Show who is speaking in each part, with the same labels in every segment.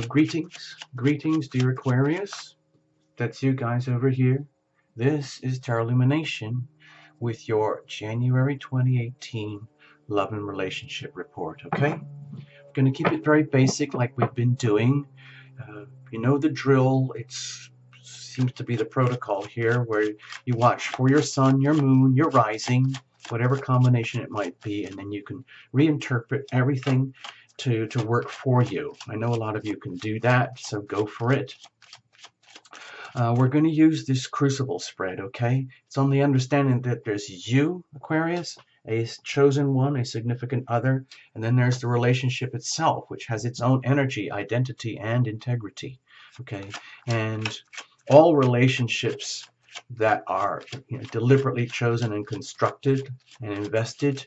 Speaker 1: Greetings, dear Aquarius. That's you guys over here. This is Tarot Lumination with your January 2018 Love and Relationship Report, okay? I'm going to keep it very basic like we've been doing. You know the drill. It seems to be the protocol here where you watch for your sun, your moon, your rising, whatever combination it might be, and then you can reinterpret everything to work for you. I know a lot of you can do that, so go for it. We're going to use this crucible spread, okay? It's on the understanding that there's you, Aquarius, a chosen one, a significant other, and then there's the relationship itself, which has its own energy, identity, and integrity, okay? And all relationships that are deliberately chosen and constructed and invested,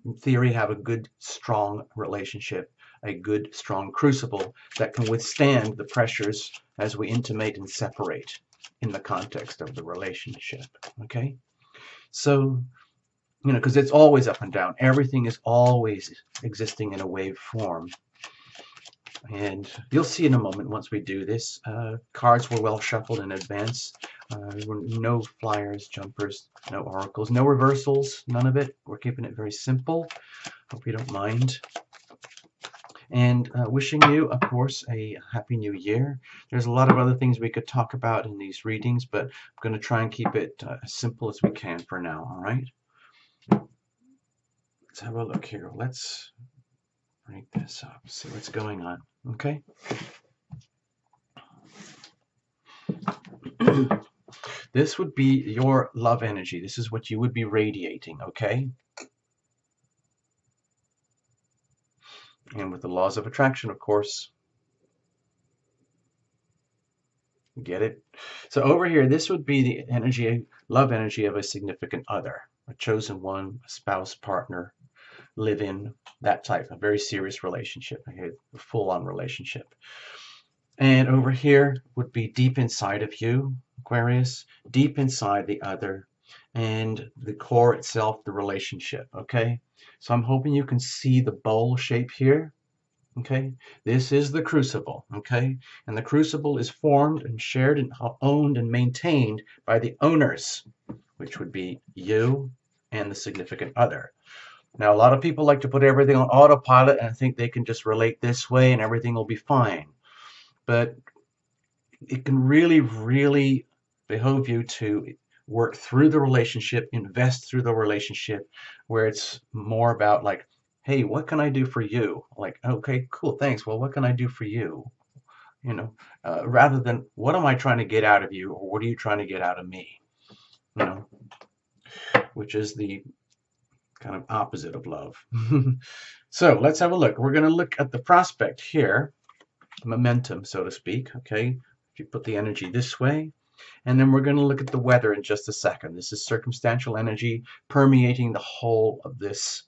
Speaker 1: in theory, have a good, strong relationship, a good, strong crucible that can withstand the pressures as we intimate and separate in the context of the relationship, okay? So, because it's always up and down. Everything is always existing in a wave form. And you'll see in a moment once we do this. Cards were well shuffled in advance. No flyers, jumpers, no oracles, no reversals, none of it. We're keeping it very simple. Hope you don't mind. And wishing you, of course, a happy new year. There's a lot of other things we could talk about in these readings, but I'm going to try and keep it as simple as we can for now, all right? Let's have a look here. Let's break this up, see what's going on, okay? This would be your love energy. This is what you would be radiating, okay? And with the laws of attraction, of course. Get it? So over here, this would be the energy, love energy of a significant other, a chosen one, a spouse, partner, live-in, that type, a very serious relationship, a full-on relationship. And over here would be deep inside of you, Aquarius, deep inside the other, and the core itself, the relationship, okay? So I'm hoping you can see the bowl shape here, okay? This is the crucible, okay? And the crucible is formed and shared and owned and maintained by the owners, which would be you and the significant other. Now, a lot of people like to put everything on autopilot and think they can just relate this way and everything will be fine. But it can really, really behoove you to work through the relationship, invest through the relationship, where it's more about like, hey, what can I do for you? Like, okay, cool, thanks. Well, what can I do for you? Rather than what am I trying to get out of you, or what are you trying to get out of me? Which is the kind of opposite of love. So let's have a look. We're going to look at the prospect here, momentum, so to speak, okay? If you put the energy this way, and then we're going to look at the weather in just a second. This is circumstantial energy permeating the whole of this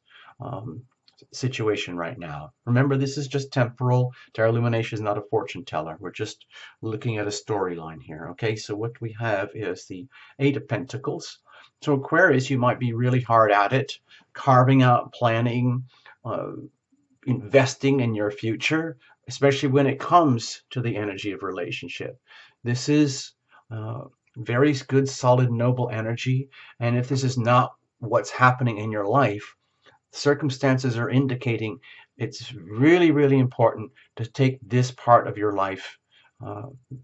Speaker 1: situation right now. Remember, this is just temporal. Tarot Illumination is not a fortune teller. We're just looking at a storyline here, okay? So what we have is the Eight of Pentacles. So Aquarius, you might be really hard at it, carving out, planning, investing in your future, especially when it comes to the energy of relationship. This is very good, solid, noble energy. And if this is not what's happening in your life, circumstances are indicating it's really, really important to take this part of your life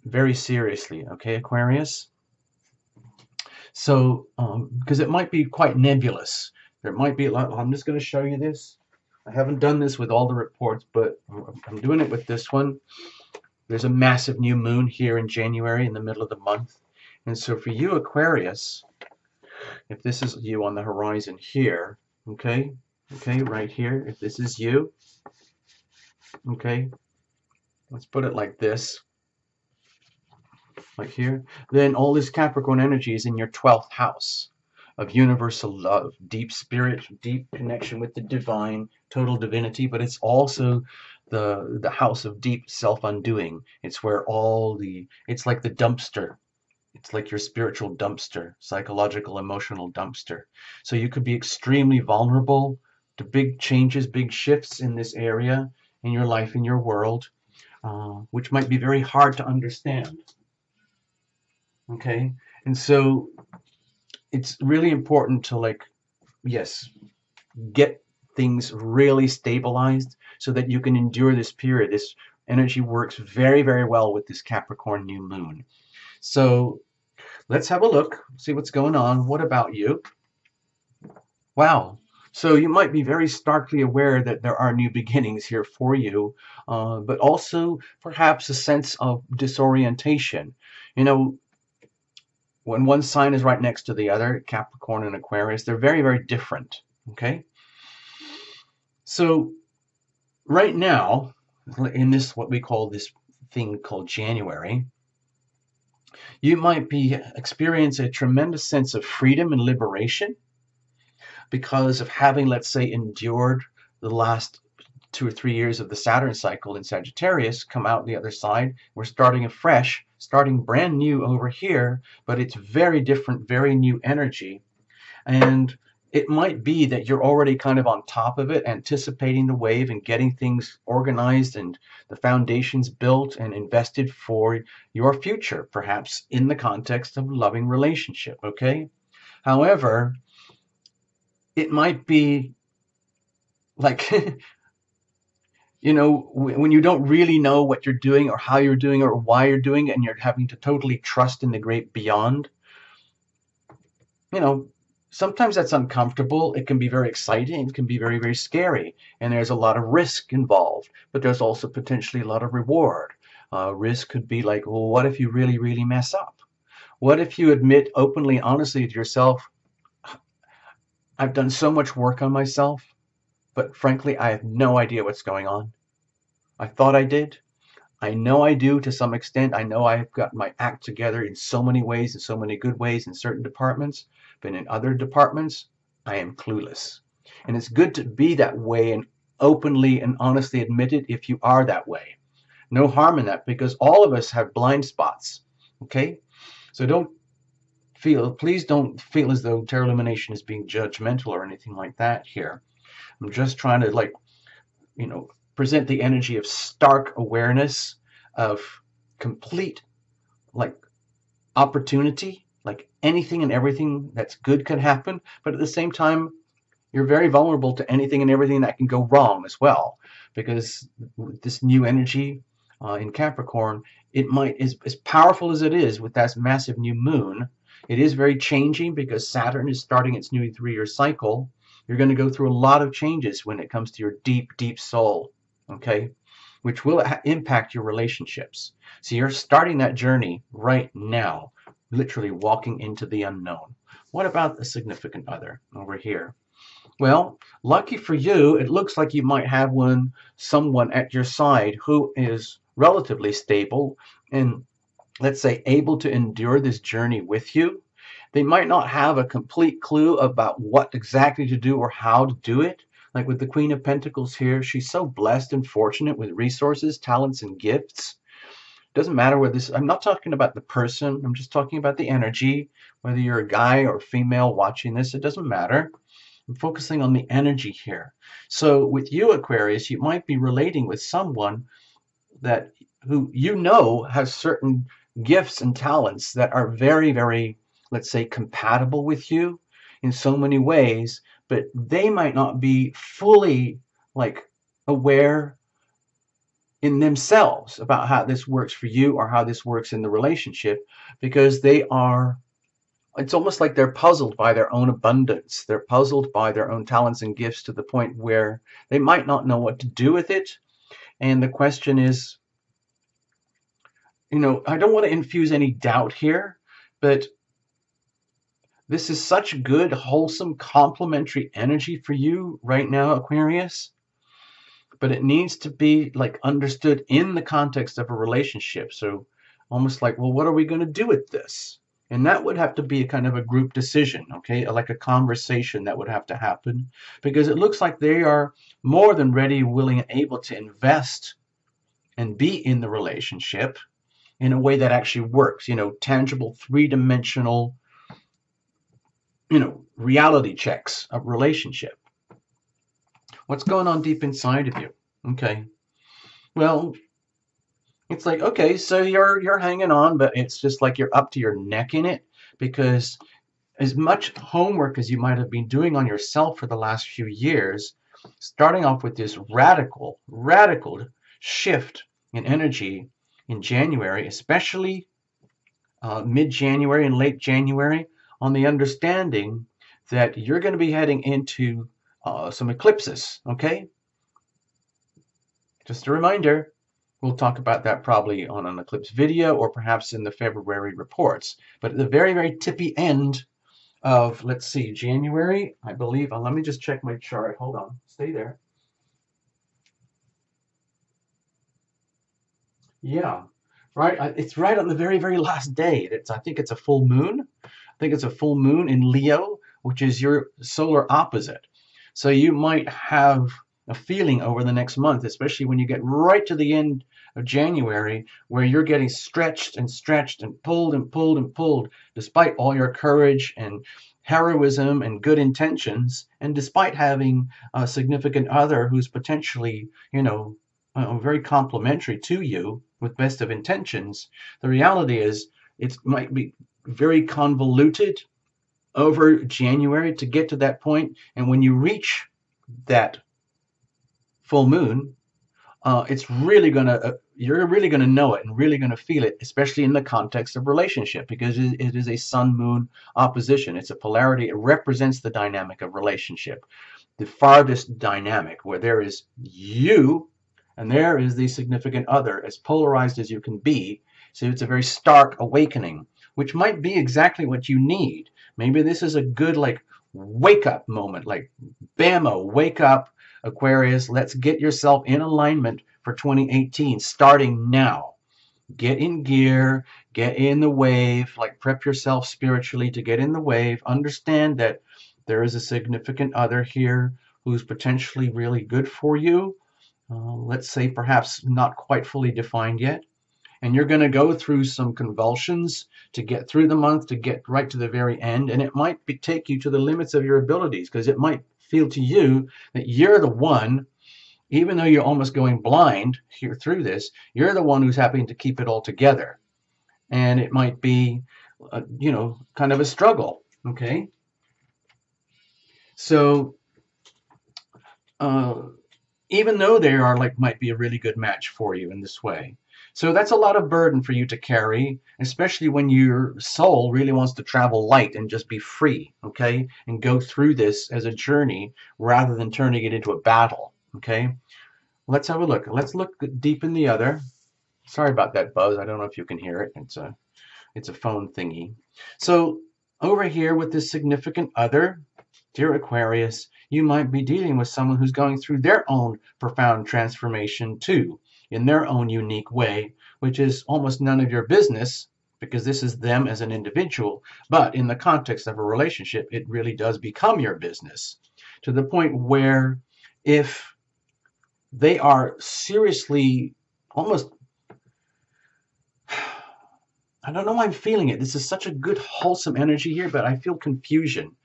Speaker 1: very seriously, okay, Aquarius? So, because it might be quite nebulous. There might be a lot. I'm just going to show you this. I haven't done this with all the reports, but I'm doing it with this one. There's a massive new moon here in January in the middle of the month. And so for you, Aquarius, if this is you on the horizon here, okay, right here, if this is you, okay, let's put it like this, like here, then all this Capricorn energy is in your 12th house of universal love, deep spirit, deep connection with the divine, total divinity, but it's also the house of deep self-undoing. It's where it's like the dumpster. It's like your spiritual dumpster, psychological, emotional dumpster. So you could be extremely vulnerable to big changes, big shifts in this area. in your life, in your world, which might be very hard to understand. Okay, and so it's really important to, like, yes, get things really stabilized so that you can endure this period. This energy works very, very well with this Capricorn new moon. So let's have a look, see what's going on. What about you? Wow. So you might be very starkly aware that there are new beginnings here for you, but also perhaps a sense of disorientation. You know, when one sign is right next to the other, Capricorn and Aquarius, they're very, very different. Okay. So right now, in this, what we call this thing called January, you might be experiencing a tremendous sense of freedom and liberation because of having, let's say, endured the last 2 or 3 years of the Saturn cycle in Sagittarius, come out the other side. We're starting afresh, starting brand new over here, but it's very different, very new energy. And it might be that you're already kind of on top of it, anticipating the wave and getting things organized and the foundations built and invested for your future, perhaps in the context of a loving relationship, okay? However, it might be like, you know, when you don't really know what you're doing or how you're doing or why you're doing it, and you're having to totally trust in the great beyond, you know, sometimes that's uncomfortable. It can be very exciting. It can be very, very scary. And there's a lot of risk involved, but there's also potentially a lot of reward. Risk could be like, well, what if you really, really mess up? What if you admit openly, honestly to yourself, I've done so much work on myself, but frankly, I have no idea what's going on. I thought I did. I know I do to some extent. I know I've got my act together in so many ways, in so many good ways in certain departments, but in other departments, I am clueless. And it's good to be that way and openly and honestly admit it if you are that way. No harm in that, because all of us have blind spots. Okay? So please don't feel as though Tarot Illumination is being judgmental or anything like that here. I'm just trying to, like, you know, present the energy of stark awareness, of complete, like, opportunity, like anything and everything that's good can happen, but at the same time, you're very vulnerable to anything and everything that can go wrong as well, because this new energy in Capricorn, it might, as powerful as it is with that massive new moon, it is very changing because Saturn is starting its new 3-year cycle. You're going to go through a lot of changes when it comes to your deep, deep soul, okay, which will impact your relationships. So you're starting that journey right now, literally walking into the unknown. What about a significant other over here? Well, lucky for you, it looks like you might have someone at your side who is relatively stable and, let's say, able to endure this journey with you. They might not have a complete clue about what exactly to do or how to do it. Like with the Queen of Pentacles here, she's so blessed and fortunate with resources, talents, and gifts. Doesn't matter whether I'm not talking about the person, I'm just talking about the energy. Whether you're a guy or female watching this, it doesn't matter. I'm focusing on the energy here. So with you, Aquarius, you might be relating with someone who you know has certain gifts and talents that are very, very, let's say, compatible with you in so many ways, but they might not be fully, like, aware in themselves about how this works for you or how this works in the relationship, because it's almost like they're puzzled by their own abundance. They're puzzled by their own talents and gifts to the point where they might not know what to do with it. And the question is, you know, I don't want to infuse any doubt here, but this is such good, wholesome, complementary energy for you right now, Aquarius. But it needs to be, like, understood in the context of a relationship. So almost like, well, what are we going to do with this? And that would have to be a kind of a group decision, okay? Like a conversation that would have to happen, because it looks like they are more than ready, willing, and able to invest and be in the relationship in a way that actually works, you know, tangible, three-dimensional, you know, reality checks of relationship. What's going on deep inside of you? Okay. Well, it's like, okay, so you're hanging on, but it's just like you're up to your neck in it, because as much homework as you might have been doing on yourself for the last few years, starting off with this radical shift in energy in January, especially mid-January and late January, on the understanding that you're going to be heading into some eclipses, okay? Just a reminder, we'll talk about that probably on an eclipse video or perhaps in the February reports. But at the very, very tippy end of, let's see, January, I believe, let me just check my chart. Hold on, stay there. Yeah, right. It's right on the very, very last day. I think it's a full moon. I think it's a full moon in Leo, which is your solar opposite. So you might have a feeling over the next month, especially when you get right to the end of January, where you're getting stretched and pulled and pulled and pulled, despite all your courage and heroism and good intentions, and despite having a significant other who's potentially, very complimentary to you with best of intentions. The reality is it might be very convoluted over January to get to that point, and when you reach that full moon, it's really gonna you're really gonna know it and really gonna feel it, especially in the context of relationship, because it is a sun moon opposition. It's a polarity. It represents the dynamic of relationship, the farthest dynamic, where there is you and there is the significant other, as polarized as you can be. So it's a very stark awakening, which might be exactly what you need. Maybe this is a good, like, wake up moment, like, bammo, wake up, Aquarius. Let's get yourself in alignment for 2018, starting now. Get in gear, get in the wave, like, prep yourself spiritually to get in the wave. Understand that there is a significant other here who's potentially really good for you. Let's say perhaps not quite fully defined yet. And you're going to go through some convulsions to get through the month, to get right to the very end. And it might take you to the limits of your abilities, because it might feel to you that you're the one, even though you're almost going blind here through this, you're the one who's having to keep it all together. And it might be, kind of a struggle. Okay. So, even though they are might be a really good match for you in this way. So that's a lot of burden for you to carry, especially when your soul really wants to travel light and just be free, okay? And go through this as a journey rather than turning it into a battle, okay? Let's have a look. Let's look deep in the other. Sorry about that buzz. I don't know if you can hear it. It's a phone thingy. So over here with this significant other, dear Aquarius, you might be dealing with someone who's going through their own profound transformation too, in their own unique way, which is almost none of your business, because this is them as an individual. But in the context of a relationship, it really does become your business, to the point where if they are seriously almost, I don't know why I'm feeling it. This is such a good, wholesome energy here, but I feel confusion.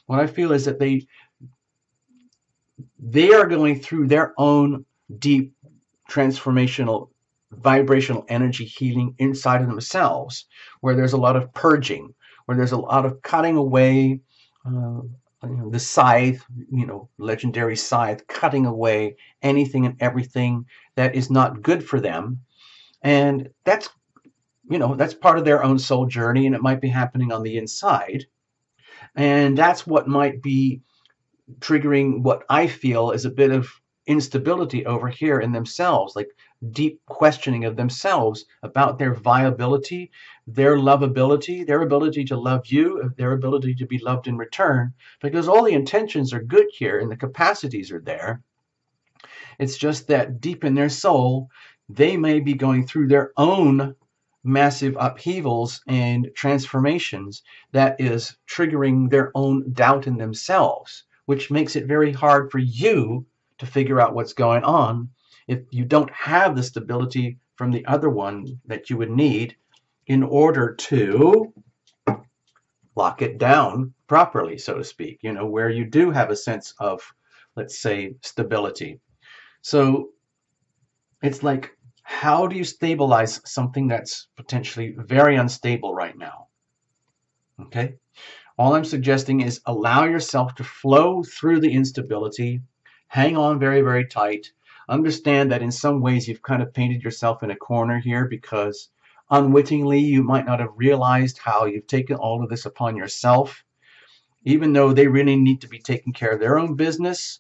Speaker 1: What I feel is that they are going through their own deep transformational vibrational energy healing inside of themselves, where there's a lot of purging, where there's a lot of cutting away, the scythe, legendary scythe, cutting away anything and everything that is not good for them. And that's part of their own soul journey, and it might be happening on the inside. And that's what might be triggering what I feel is a bit of instability over here in themselves, like deep questioning of themselves about their viability, their lovability, their ability to love you, their ability to be loved in return, because all the intentions are good here and the capacities are there. It's just that deep in their soul, they may be going through their own massive upheavals and transformations that is triggering their own doubt in themselves, which makes it very hard for you to figure out what's going on if you don't have the stability from the other one that you would need in order to lock it down properly, so to speak, where you do have a sense of, let's say, stability. So it's like, how do you stabilize something that's potentially very unstable right now? Okay? All I'm suggesting is allow yourself to flow through the instability, hang on very, very tight. Understand that in some ways you've kind of painted yourself in a corner here because unwittingly you might not have realized how you've taken all of this upon yourself. Even though they really need to be taking care of their own business,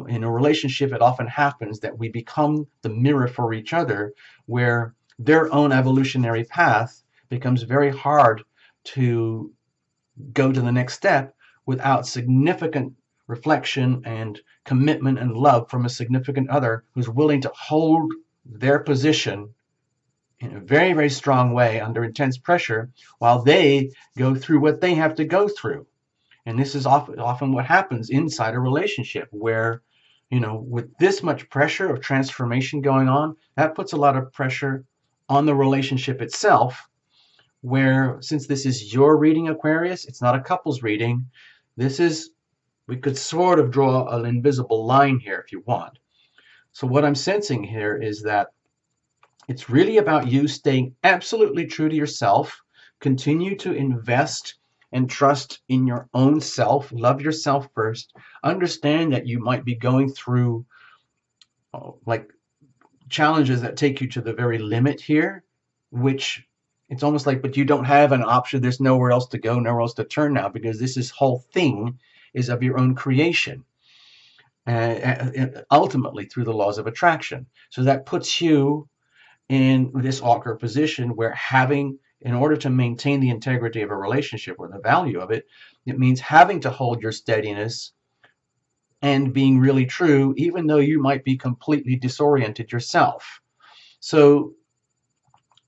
Speaker 1: in a relationship, it often happens that we become the mirror for each other, where their own evolutionary path becomes very hard to go to the next step without significant reflection and commitment and love from a significant other who's willing to hold their position in a very, very strong way under intense pressure while they go through what they have to go through. And this is often what happens inside a relationship where, with this much pressure of transformation going on, that puts a lot of pressure on the relationship itself, where since this is your reading, Aquarius, it's not a couple's reading. We could sort of draw an invisible line here if you want. So what I'm sensing here is that it's really about you staying absolutely true to yourself, continue to invest and trust in your own self, love yourself first, understand that you might be going through like challenges that take you to the very limit here, which it's almost like, but you don't have an option. There's nowhere else to go, nowhere else to turn now, because this whole thing is of your own creation, ultimately through the laws of attraction. So that puts you in this awkward position where in order to maintain the integrity of a relationship or the value of it, it means having to hold your steadiness and being really true, even though you might be completely disoriented yourself. So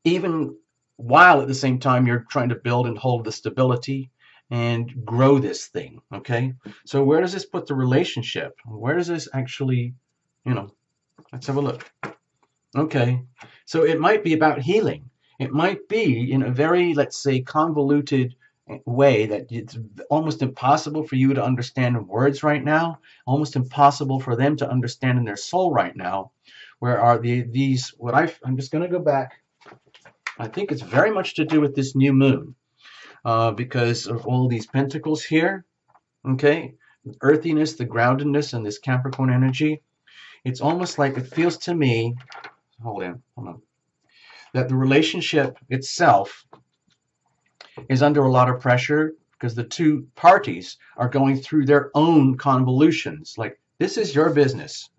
Speaker 1: even while at the same time you're trying to build and hold the stability and grow this thing, okay? So where does this put the relationship? Where does this actually, let's have a look. Okay, so it might be about healing. It might be in a very, let's say, convoluted way that it's almost impossible for you to understand in words right now, almost impossible for them to understand in their soul right now. Where are these, I'm just going to go back. I think it's very much to do with this new moon, because of all these pentacles here, okay? The earthiness, the groundedness, and this Capricorn energy. It's almost like it feels to me, hold on, that the relationship itself is under a lot of pressure because the two parties are going through their own convolutions. Like, this is your business.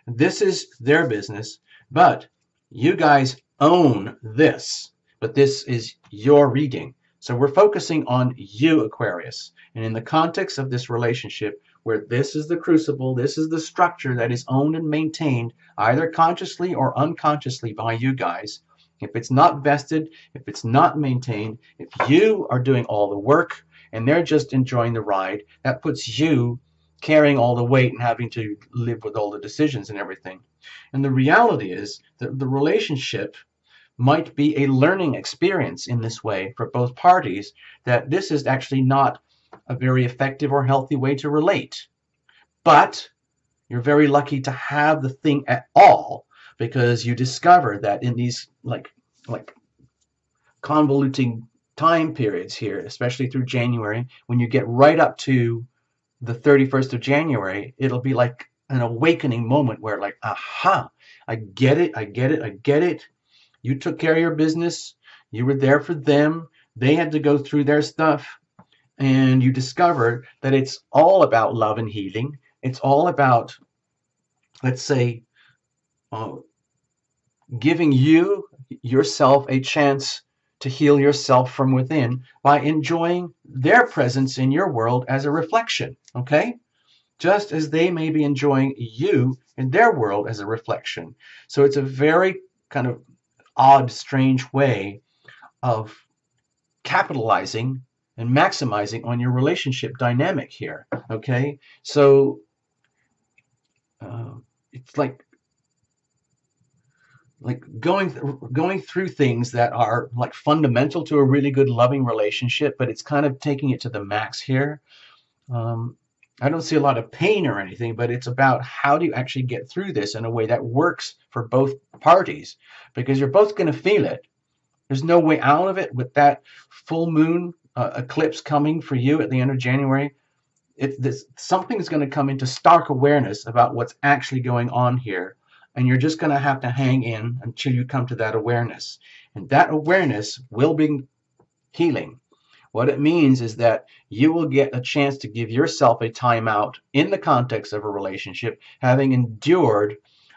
Speaker 1: This is their business, but you guys own this. But this is your reading. So we're focusing on you, Aquarius. And in the context of this relationship, where this is the crucible, this is the structure that is owned and maintained, either consciously or unconsciously by you guys, if it's not vested, if it's not maintained, if you are doing all the work and they're just enjoying the ride, that puts you carrying all the weight and having to live with all the decisions and everything. And the reality is that the relationship might be a learning experience in this way for both parties, that this is actually not a very effective or healthy way to relate. But you're very lucky to have the thing at all, because you discover that in these like convoluting time periods here, especially through January, when you get right up to the 31st of January, it'll be like an awakening moment where like, aha, I get it, I get it, I get it. You took care of your business. You were there for them. They had to go through their stuff. And you discover that it's all about love and healing. It's all about, let's say, giving yourself a chance to heal yourself from within by enjoying their presence in your world as a reflection, okay? Just as they may be enjoying you in their world as a reflection. So it's a very kind of odd, strange way of capitalizing and maximizing on your relationship dynamic here, okay? So it's like going through things that are like fundamental to a really good loving relationship, but it's kind of taking it to the max here. I don't see a lot of pain or anything, but it's about how do you actually get through this in a way that works for both parties, because you're both going to feel it. There's no way out of it with that full moon eclipse coming for you at the end of January. Something's going to come into stark awareness about what's actually going on here, and you're just going to have to hang in until you come to that awareness. And that awareness will be healing. What it means is that you will get a chance to give yourself a timeout in the context of a relationship, having endured,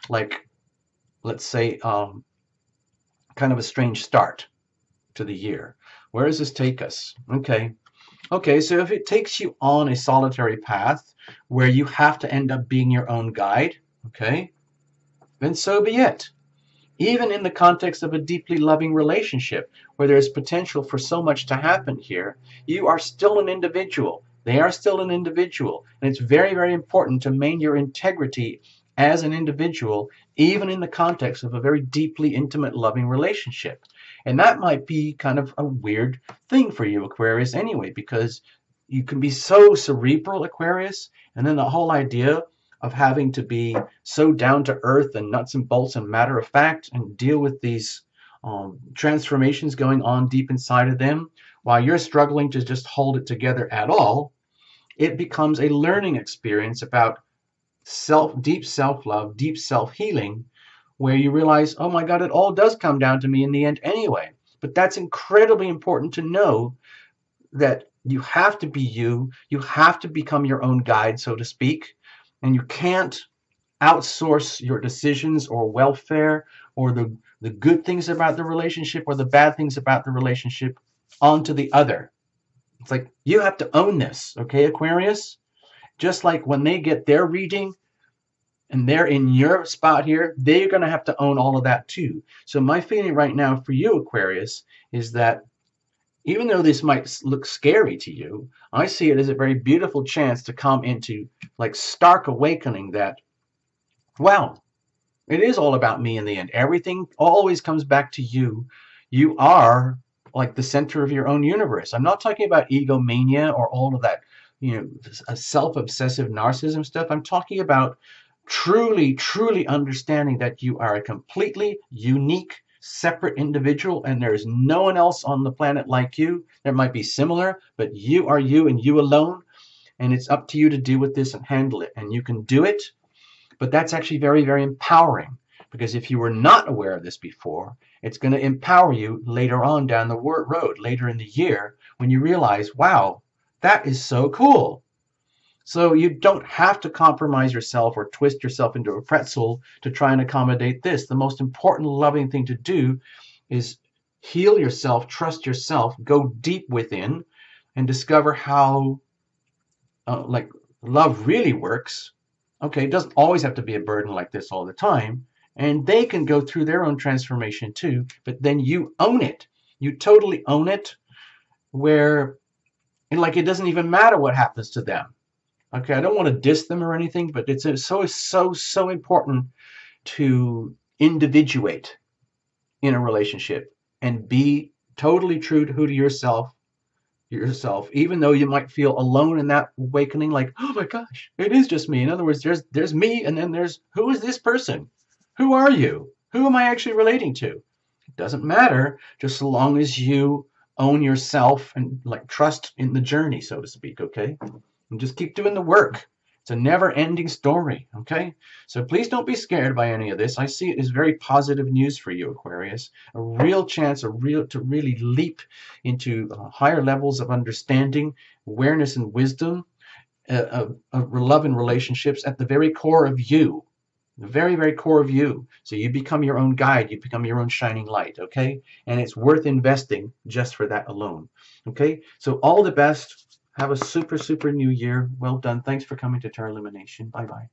Speaker 1: like, let's say, kind of a strange start to the year. Where does this take us? Okay, so if it takes you on a solitary path where you have to end up being your own guide, okay, then so be it. Even in the context of a deeply loving relationship where there's potential for so much to happen here, you are still an individual. They are still an individual. And it's very, very important to maintain your integrity as an individual, even in the context of a very deeply intimate, loving relationship. And that might be kind of a weird thing for you, Aquarius, anyway, because you can be so cerebral, Aquarius, and then the whole idea of having to be so down to earth and nuts and bolts and matter of fact and deal with these transformations going on deep inside of them while you're struggling to just hold it together at all, it becomes a learning experience about deep self-love, deep self-healing, where you realize, oh my God, it all does come down to me in the end anyway. But that's incredibly important to know, that you have to be you have to become your own guide, so to speak, and you can't outsource your decisions or welfare or the good things about the relationship or the bad things about the relationship onto the other. It's like you have to own this, okay, Aquarius? Just like when they get their reading and they're in your spot here, they're going to have to own all of that too. So my feeling right now for you, Aquarius, is that even though this might look scary to you, I see it as a very beautiful chance to come into like stark awakening that, wow, it is all about me in the end. Everything always comes back to you. You are like the center of your own universe. I'm not talking about egomania or all of that, self-obsessive narcissism stuff. I'm talking about truly, truly understanding that you are a completely unique, separate individual, and there is no one else on the planet like you. There might be similar, but you are you and you alone, and it's up to you to deal with this and handle it, and you can do it. But that's actually very, very empowering, because if you were not aware of this before, it's going to empower you later on down the road, later in the year, when you realize, wow, that is so cool. So you don't have to compromise yourself or twist yourself into a pretzel to try and accommodate this. The most important loving thing to do is heal yourself, trust yourself, go deep within, and discover how love really works. Okay, it doesn't always have to be a burden like this all the time. And they can go through their own transformation too, but then you own it. You totally own it, where it doesn't even matter what happens to them. Okay, I don't want to diss them or anything, but it's so important to individuate in a relationship and be totally true to yourself, even though you might feel alone in that awakening, like, oh my gosh, it is just me. In other words, there's me, and then there's, who is this person? Who are you? Who am I actually relating to? It doesn't matter, just so long as you own yourself and trust in the journey, so to speak, okay? And just keep doing the work. It's a never-ending story, okay? So please don't be scared by any of this. I see it as very positive news for you, Aquarius. A real chance, to really leap into higher levels of understanding, awareness, and wisdom of love and relationships at the very core of you. The very, very core of you. So you become your own guide. You become your own shining light, okay? And it's worth investing just for that alone, okay? So all the best. Have a super, super new year. Well done. Thanks for coming to Tarot Illumination. Bye-bye.